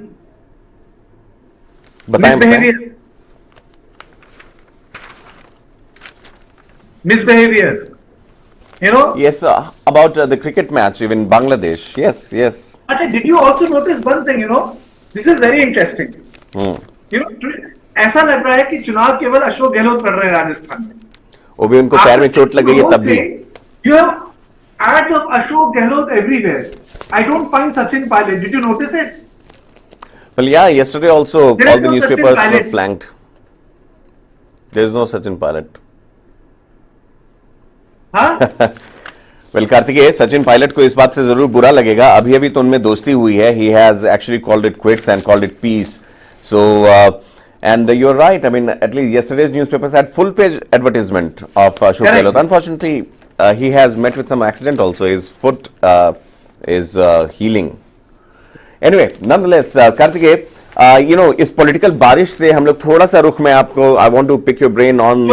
Misbehavior. Yes, about the cricket match in Bangladesh. Yes. Achha, did you also notice one thing? This is very interesting. ऐसा लग रहा है कि चुनाव केवल अशोक गहलोत लड़ रहे हैं राजस्थान में. वो भी उनको पैर में चोट लग गई है तब भी. You have ad of Ashok Gehlot everywhere. I don't find Sachin Pilot. Did you notice it? Well, yeah. Yesterday also, all the newspapers were flanked. There is no Sachin Pilot. हाँ वेल कार्तिकेय, सचिन पायलट को इस बात से जरूर बुरा लगेगा. अभी अभी तो उनमें दोस्ती हुई है. He has actually called it quits and called it peace. So and you're right. I mean, at least yesterday's newspapers had full page advertisement of Ashok Correct. Gehlot. Unfortunately, he has met with some accident also. His foot is healing. Anyway, nonetheless, Kartikeya, इस political बारिश से हम लोग थोड़ा सा रुख में आपको, I want to pick your brain on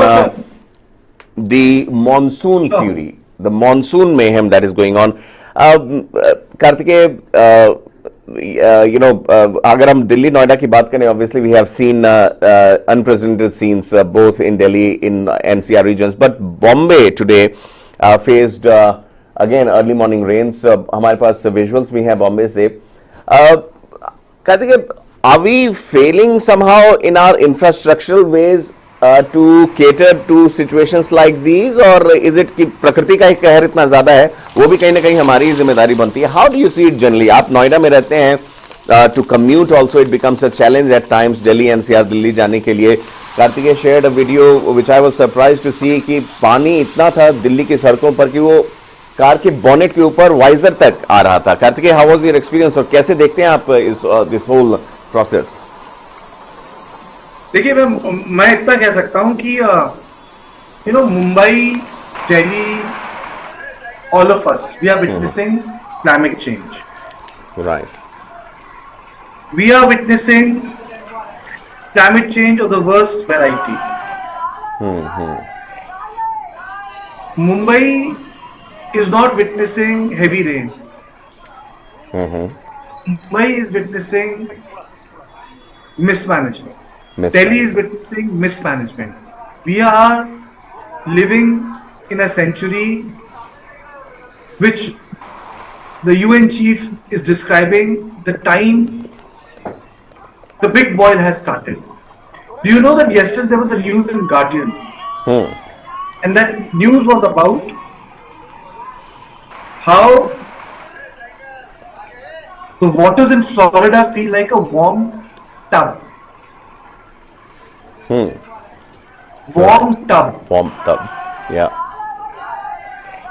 the monsoon fury, the monsoon mayhem that is going on. Kartikeya, अगर हम दिल्ली नोएडा की बात करें, obviously we have seen unprecedented scenes both in Delhi, in NCR regions, but Bombay today faced again early morning rains. हमारे पास visuals भी हैं बॉम्बे से. Kartikeya, are we failing somehow in our infrastructural ways to cater to situations like these, or is it कि प्रकृति का ही कहर इतना ज्यादा है, वो भी कहीं ना कहीं हमारी जिम्मेदारी बनती है? How do you see it generally? आप नोएडा में रहते हैं, to commute also it becomes a challenge at times. Delhi NCR Delhi जाने के लिए. Kartikeya shared a video which I was surprised to see कि पानी इतना था दिल्ली की सड़कों पर कि वो कार के बॉनेट के ऊपर वाइजर तक आ रहा था. Kartikeya, how was your experience, और कैसे देखते हैं आप इस this whole process? देखिए, मैं इतना कह सकता हूं कि Mumbai, Delhi, all of us, we are witnessing climate change. Right. We are witnessing climate change of the worst variety. Mumbai is not witnessing heavy rain. Mumbai is witnessing mismanagement. Delhi is witnessing mismanagement. We are living in a century which the UN chief is describing the time the big boil has started. Do you know that yesterday there was the news in Guardian, and that news was about how the waters in Florida feel like a warm tub. Warm tub. Warm tub. Yeah.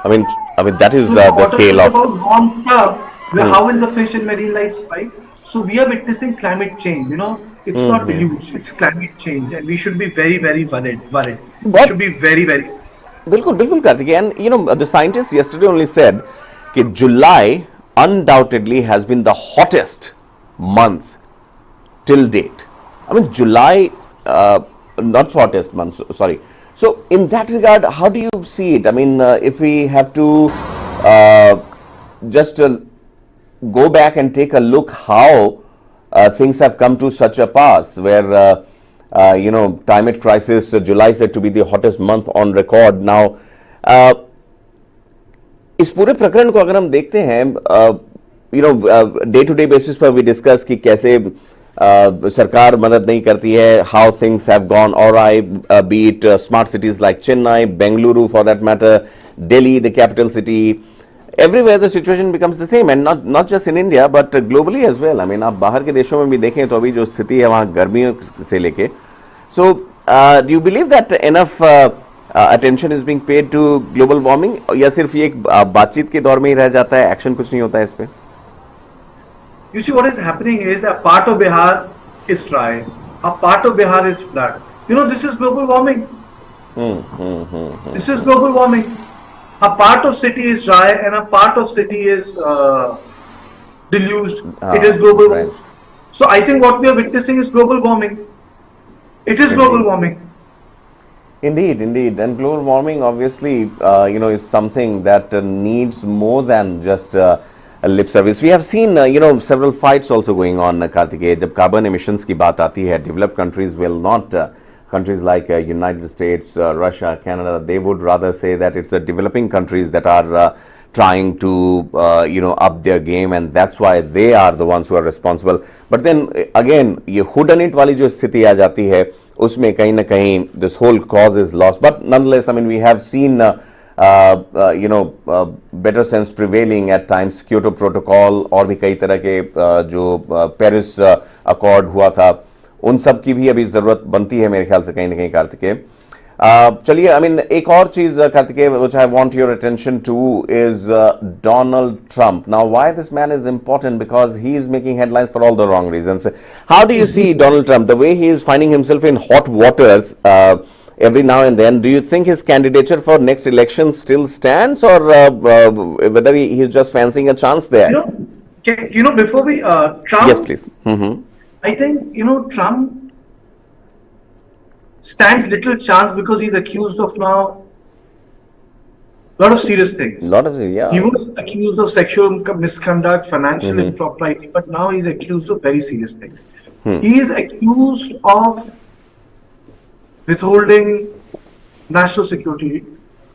I mean that is So the water scale is of. about warm tub. How will the fish and marine life survive? So we are witnessing climate change. It's not huge. It's climate change, and we should be very, very worried. We should be very, very. बिल्कुल बिल्कुल Kartikeya, and the scientists yesterday only said that July undoubtedly has been the hottest month till date. I mean July, not hottest month, sorry. So in that regard, how do you see it? I mean, if we have to just go back and take a look how things have come to such a pass, where climate crisis, July said to be the hottest month on record. Now, इस पूरे प्रकरण को अगर हम देखते हैं, day to day basis पर we discuss कि कैसे सरकार मदद नहीं करती है, how things have gone awry, be it smart cities like Chennai, Bengaluru for that matter, Delhi the capital city, everywhere the situation becomes the same, and not just in India but globally as well. I mean, आप बाहर के देशों में भी देखें तो अभी जो स्थिति है वहाँ गर्मियों से लेके. So do you believe that enough attention is being paid to global warming, या सिर्फ ये एक बातचीत के दौर में ही रह जाता है, एक्शन कुछ नहीं होता है इस पे? You see, what is happening is that part of Bihar is dry, a part of Bihar is flood. This is global warming. This is global warming. A part of city is dry and a part of city is deluged. It is global warming. So I think what we are witnessing is global warming. It is global warming. Indeed. And global warming obviously, is something that needs more than just a lip service. We have seen, several fights also going on, Kartikeya. जब carbon emissions की बात आती है, developed countries will not. Countries like United States, Russia, Canada, they would rather say that it's the developing countries that are trying to, up their game, and that's why they are the ones who are responsible. But then again, ये whodunit वाली जो स्थिति आ जाती है, उसमें कहीं ना कहीं this whole cause is lost. But nonetheless, I mean, we have seen, better sense prevailing at times. Kyoto Protocol और भी कई तरह के जो Paris Accord हुआ था, उन सब की भी अभी जरूरत बनती है मेरे ख्याल से कहीं ना कहीं, कार्तिकेय. चलिए, I mean, एक और चीज Kartikeya, which I want your attention to is Donald Trump. Now, why this man is important? Because he is making headlines for all the wrong reasons. How do you see Donald Trump? The way he is finding himself in hot waters every now and then. Do you think his candidature for next election still stands, or whether he is just fancying a chance there? Before we Trump. Yes, please. I think Trump stands little chance because he's accused of now a lot of serious things. Yeah. He was accused of sexual misconduct, financial impropriety, but now he's accused of very serious things. He is accused of withholding national security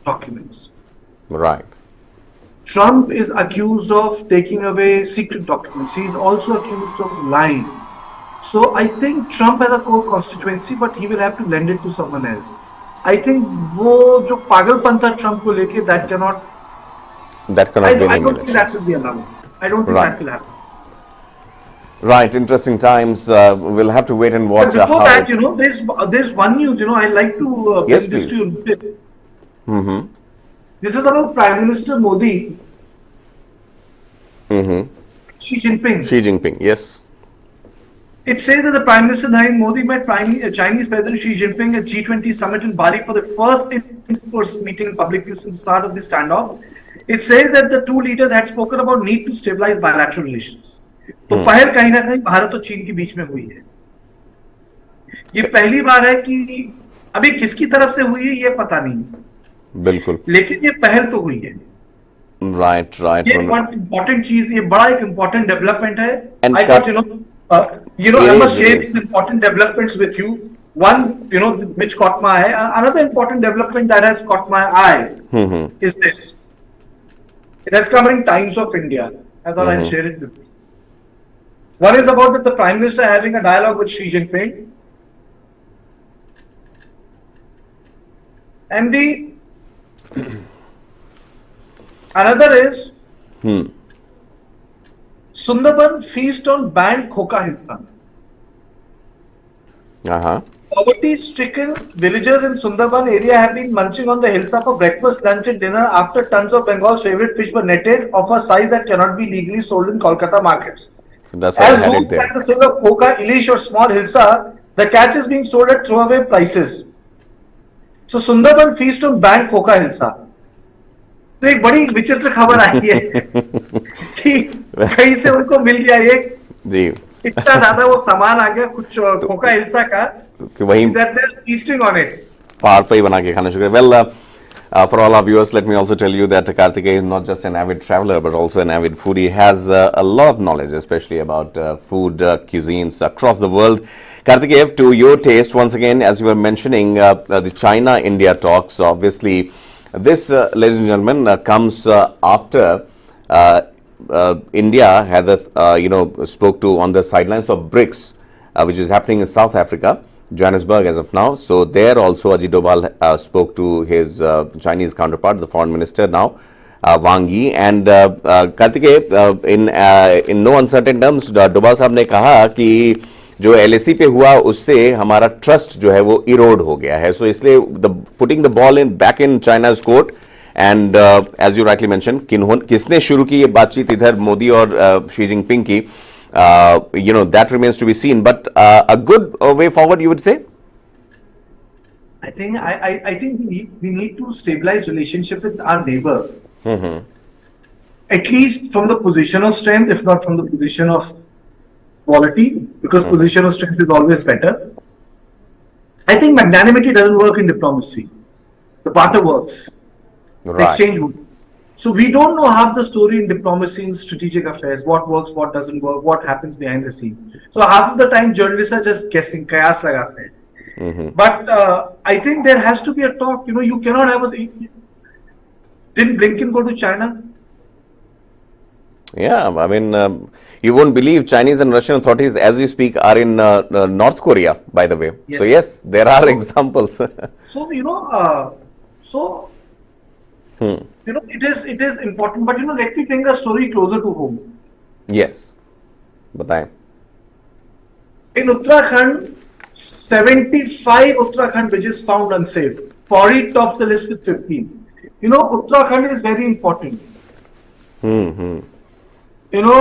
documents. Right. Trump is accused of taking away secret documents. He is also accused of lying. So I think Trump has a core constituency, but he will have to lend it to someone else. I think वो जो पागलपन था Trump को लेके, that cannot I don't think that will be allowed. I don't think that will happen. Right, interesting times. We'll have to wait and watch. But before that, there's one news. I like to Yes, bring this to please. you. This is about Prime Minister Modi. Xi Jinping. Xi Jinping, yes. It says that the Prime Minister Narendra Modi met Chinese President Xi Jinping at G20 summit in Bali for the first in-person meeting in public view since the start of the standoff. It says that the two leaders had spoken about need to stabilize bilateral relations. तो पहल कहीं ना कहीं भारत और चीन के बीच में हुई है. ये पहली बार है कि अभी किसकी तरफ से हुई है ये पता नहीं. बिल्कुल. लेकिन ये पहल तो हुई है. Right. ये इम्पोर्टेंट चीज, ये बड़ा एक इम्पोर्टेंट डेवलपमेंट है. And I thought I must share these important developments with you. One, which caught my eye. Another important development that has caught my eye is this. It has come in Times of India. I thought I'd share it with you. One is about that the Prime Minister having a dialogue with Xi Jinping. And another is Sundarban feast on banned Khoka Hilsa. Poverty-stricken villagers in Sundarban area have been munching on the hilsa for breakfast, lunch and dinner after tons of Bengal's favorite fish were netted of a size that cannot be legally sold in Kolkata markets. That's why As rules at the sale of Khoka, Ilish or small hilsa, the catch is being sold at throwaway prices. So Sundarban feast on banned Khoka Hilsa. तो एक बड़ी विचित्र खबर आई है कि कहीं से उनको मिल गया एक जी इतना ज्यादा वो सामान आ गया कुछ खोका हिल्सा का कि वही feasting on it. पहाड़ पे ही बना के खाना शुरू करें. Well, for all our viewers, let me also tell you that Karthikeya is not just an avid traveler but also an avid foodie. He has a lot of knowledge, especially about food cuisines across the world. Karthikeya, to your taste, once again, as you were mentioning, the China-India talks, obviously, this, ladies and gentlemen, comes after India had, spoke to on the sidelines of BRICS, which is happening in South Africa, Johannesburg as of now. So there also Ajit Doval spoke to his Chinese counterpart, the foreign minister now, Wang Yi. And Karthikeya, in no uncertain terms, Doval साहब ने कहा कि जो LAC पे हुआ उससे हमारा trust जो है वो इरोड हो गया है. सो इसलिए putting the ball in back in China's court. And as you rightly mention, किसने शुरू की ये बातचीत इधर मोदी और शी जिनपिंग की, that remains to be seen, but a good way forward, you would say? I think we need to stabilize relationship with our neighbor, at least from the position of strength, if not from the position of quality, because position of strength is always better. I think magnanimity doesn't work in diplomacy. The barter works. The exchange works. So we don't know half the story in diplomacy and strategic affairs, what works, what doesn't work, what happens behind the scene. So half of the time journalists are just guessing, kayas lagate hain. But I think there has to be a talk. You cannot have didn't Blinken go to China? Yeah, I mean, you won't believe Chinese and Russian authorities, as we speak, are in North Korea, by the way. Yes. So yes, there are examples. It is important, but let me bring the story closer to home. Yes, बताएं. In Uttarakhand, 75 Uttarakhand bridges found unsafe. Pauri tops the list with 15. You know, Uttarakhand is very important. You know,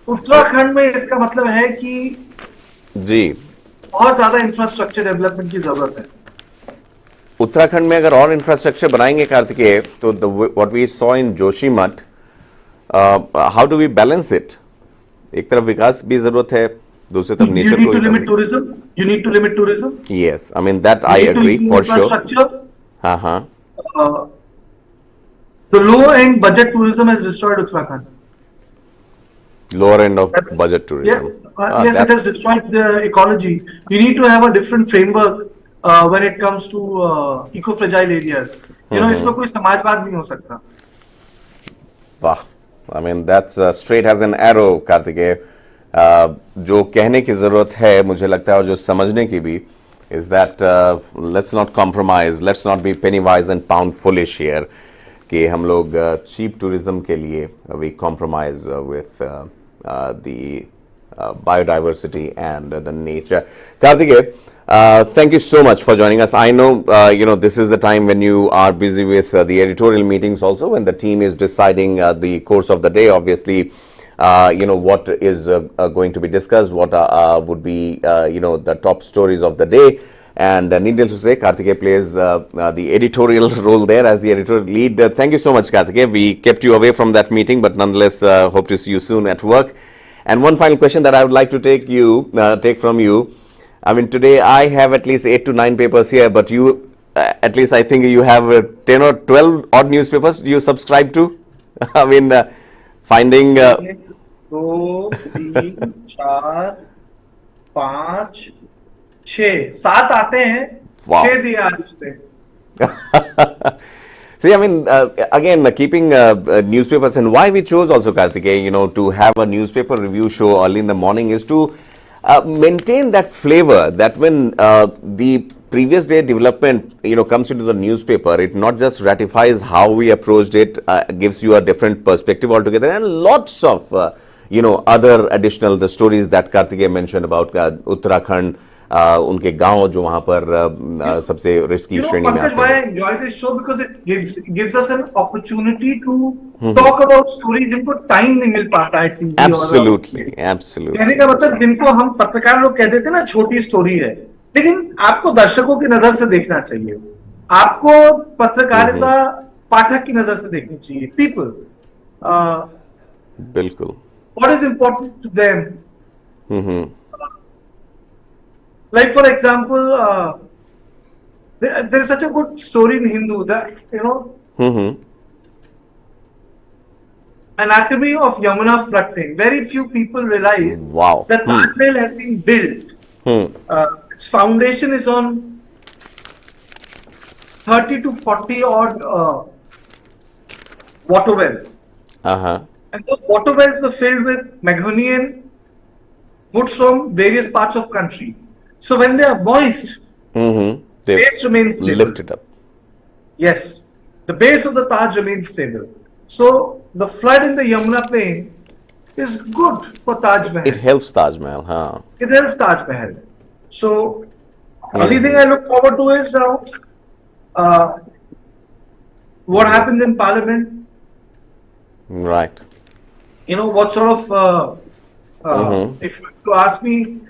Uttarakhand में इसका मतलब है कि जी बहुत ज्यादा infrastructure development की जरूरत है. उत्तराखंड में अगर और इंफ्रास्ट्रक्चर बनाएंगे कार्तिकेय तो what we saw in Joshimath, how do we balance it? एक तरफ विकास भी जरूरत है, दूसरी तरफ नेचर को. You need to limit tourism. Yes, I mean that I agree for sure. हाँ. The low end budget tourism has destroyed Uttarakhand. Lower end of budget tourism. Yes, it has destroyed the ecology. You need to have a different framework when it comes to eco-fragile areas. You know, इसमें कोई समाजवाद नहीं हो सकता. वाह, I mean that's straight as an arrow, Kartikeya. जो कहने की जरूरत है मुझे लगता है और जो समझने की भी is that let's not compromise, let's not be penny wise and pound foolish here. कि हम लोग cheap tourism के लिए we compromise with the biodiversity and the nature. Karthikeya, thank you so much for joining us. I know you know this is the time when you are busy with the editorial meetings also, when the team is deciding the course of the day. Obviously, you know what is going to be discussed, what would be you know the top stories of the day. And needless to say, Karthikeya plays the editorial role there as the editorial lead. Thank you so much, Karthikeya. We kept you away from that meeting, but nonetheless, hope to see you soon at work. And one final question that I would like to take from you. I mean, today I have at least 8 to 9 papers here, but you, at least I think you have 10 or 12 odd newspapers you subscribe to. I mean, finding. 2, 3, 4, 5, 6, 7 आते हैं. 6 दिए आज उसने. See, I mean, again, keeping newspapers, and why we chose also, Karthikeya, you know, to have a newspaper review show early in the morning is to maintain that flavor that when the previous day development, you know, comes into the newspaper, it not just ratifies how we approached it, gives you a different perspective altogether, and lots of, you know, other additional the stories that Karthikeya mentioned about Uttarakhand. उनके गांव जो वहां पर सबसे risky श्रेणी में आते हैं. I enjoy this show because it gives us an opportunity to talk about stories जिनको टाइम नहीं मिल पाता है टीवी. Absolutely. कहने का मतलब जिनको हम पत्रकार लोग कहते थे ना छोटी स्टोरी है, लेकिन आपको दर्शकों की नजर से देखना चाहिए. आपको पत्रकारिता पाठक की नजर से देखनी चाहिए. People. बिल्कुल. What is important to them? Like for example, there is such a good story in Hindu that, you know, anatomy of Yamuna floodplain. Very few people realize that Taj Mahal has been built. Its foundation is on 30 to 40 odd water wells. And those water wells were filled with Maghonian wood from various parts of country. So when they are moist, the base remains stable. Lift it up. Yes, the base of the Taj remains stable. So the flood in the Yamuna plain is good for Taj Mahal. It helps Taj Mahal, huh? It helps Taj Mahal. So only thing I look forward to is what happens in Parliament. Right. You know what sort of if you ask me.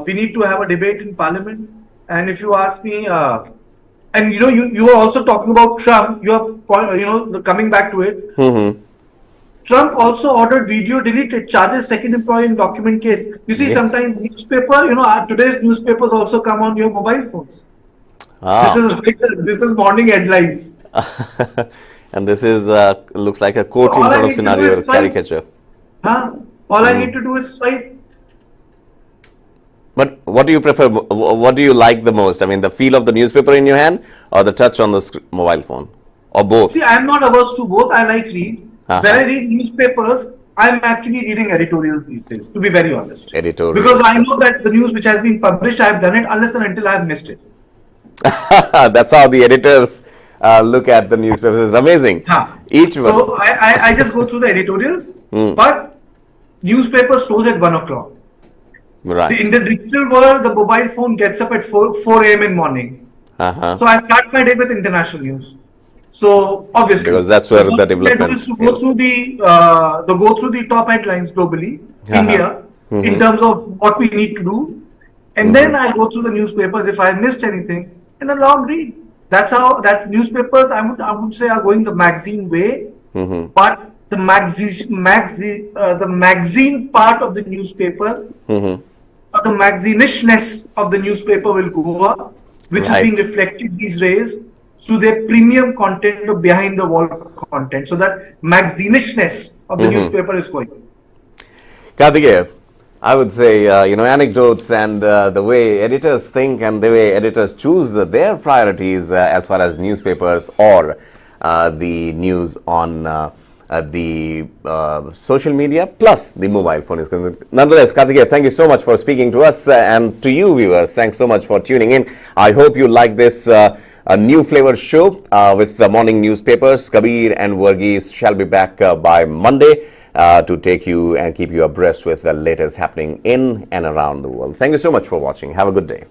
We need to have a debate in Parliament, and if you ask me, and you know, you are also talking about Trump. You are, you know, coming back to it. Trump also ordered video deleted, charges second employee in document case. You see, sometimes newspaper, you know, today's newspapers also come on your mobile phones. This is morning headlines. And this is looks like a courtroom sort of scenario or caricature. All I need to do is swipe. But what do you prefer? What do you like the most? I mean, the feel of the newspaper in your hand or the touch on the mobile phone? Or both? See, I'm not averse to both. I like read. When I read newspapers, I'm actually reading editorials these days, to be very honest. Editorial. Because I know that the news which has been published, I've done it unless and until I've missed it. That's how the editors look at the newspapers. It's amazing. Each one. So I just go through the editorials, but newspapers close at 1 o'clock. Right. In the digital world, the mobile phone gets up at 4 a.m. in morning. Uh-huh. So I start my day with international news. So obviously, Because that's where the first thing I do is development to go is. through the top headlines globally, Uh-huh. India, in terms of what we need to do, and then I go through the newspapers if I missed anything in a long read. That's how that newspapers I would say are going the magazine way, but the magazine part of the newspaper, or the magazinishness of the newspaper will go up, which is Right. being reflected these days through their premium content or behind the wall content. So that magazinishness of the newspaper is going. Karthikeya, I would say, anecdotes and the way editors think and the way editors choose their priorities as far as newspapers or the news on the social media plus the mobile phone is concerned. Nonetheless, Karthikeya, thank you so much for speaking to us, and to you viewers, thanks so much for tuning in. I hope you like this a new flavor show with the morning newspapers. Kabir and Varghese shall be back by Monday to take you and keep you abreast with the latest happening in and around the world. Thank you so much for watching. Have a good day.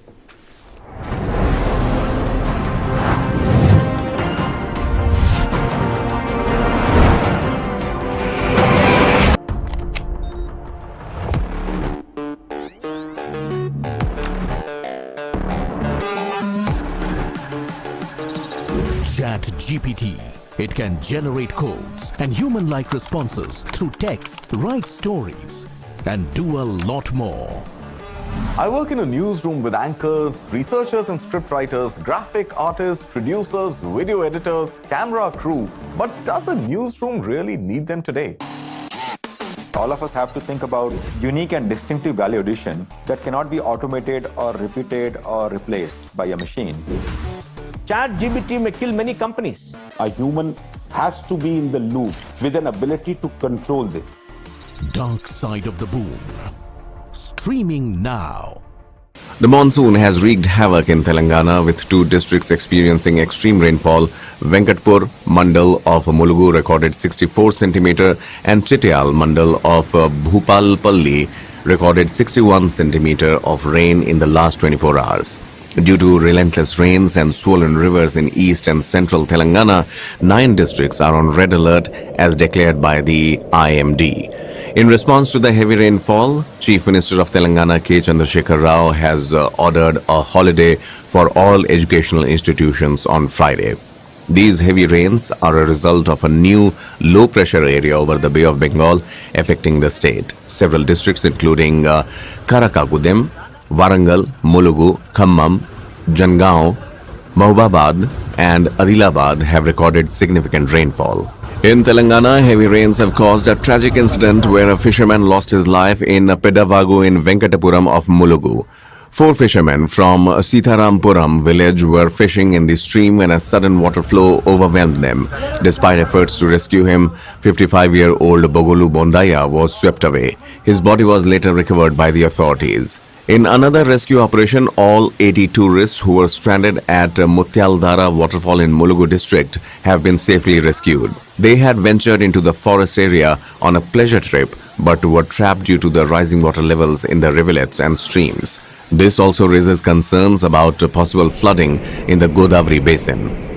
ChatGPT. It can generate codes and human-like responses through text, write stories, and do a lot more. I work in a newsroom with anchors, researchers and scriptwriters, graphic artists, producers, video editors, camera crew. But does a newsroom really need them today? All of us have to think about unique and distinctive value addition that cannot be automated or repeated or replaced by a machine. ChatGPT may kill many companies. A human has to be in the loop with an ability to control this. Dark Side of the Boom. Streaming now. The monsoon has wreaked havoc in Telangana with two districts experiencing extreme rainfall. Venkatpur Mandal of Mulugu recorded 64 centimeter and Chittyal Mandal of Bhupalpalli recorded 61 centimeter of rain in the last 24 hours. Due to relentless rains and swollen rivers in east and central Telangana, 9 districts are on red alert as declared by the IMD. In response to the heavy rainfall, Chief Minister of Telangana K. Chandrasekhar Rao has ordered a holiday for all educational institutions on Friday. These heavy rains are a result of a new low-pressure area over the Bay of Bengal affecting the state. Several districts including Karakagudem, Warangal, Mulugu, Khammam, Jangaon, Mahbubabad and Adilabad have recorded significant rainfall. In Telangana, heavy rains have caused a tragic incident where a fisherman lost his life in Pedavagu in Venkatapuram of Mulugu. 4 fishermen from Sitarampuram village were fishing in the stream when a sudden water flow overwhelmed them. Despite efforts to rescue him, 55-year-old Bogolu Bondaya was swept away. His body was later recovered by the authorities. In another rescue operation, all 80 tourists who were stranded at Mutyaldara waterfall in Mulugu district have been safely rescued. They had ventured into the forest area on a pleasure trip but were trapped due to the rising water levels in the rivulets and streams. This also raises concerns about possible flooding in the Godavari basin.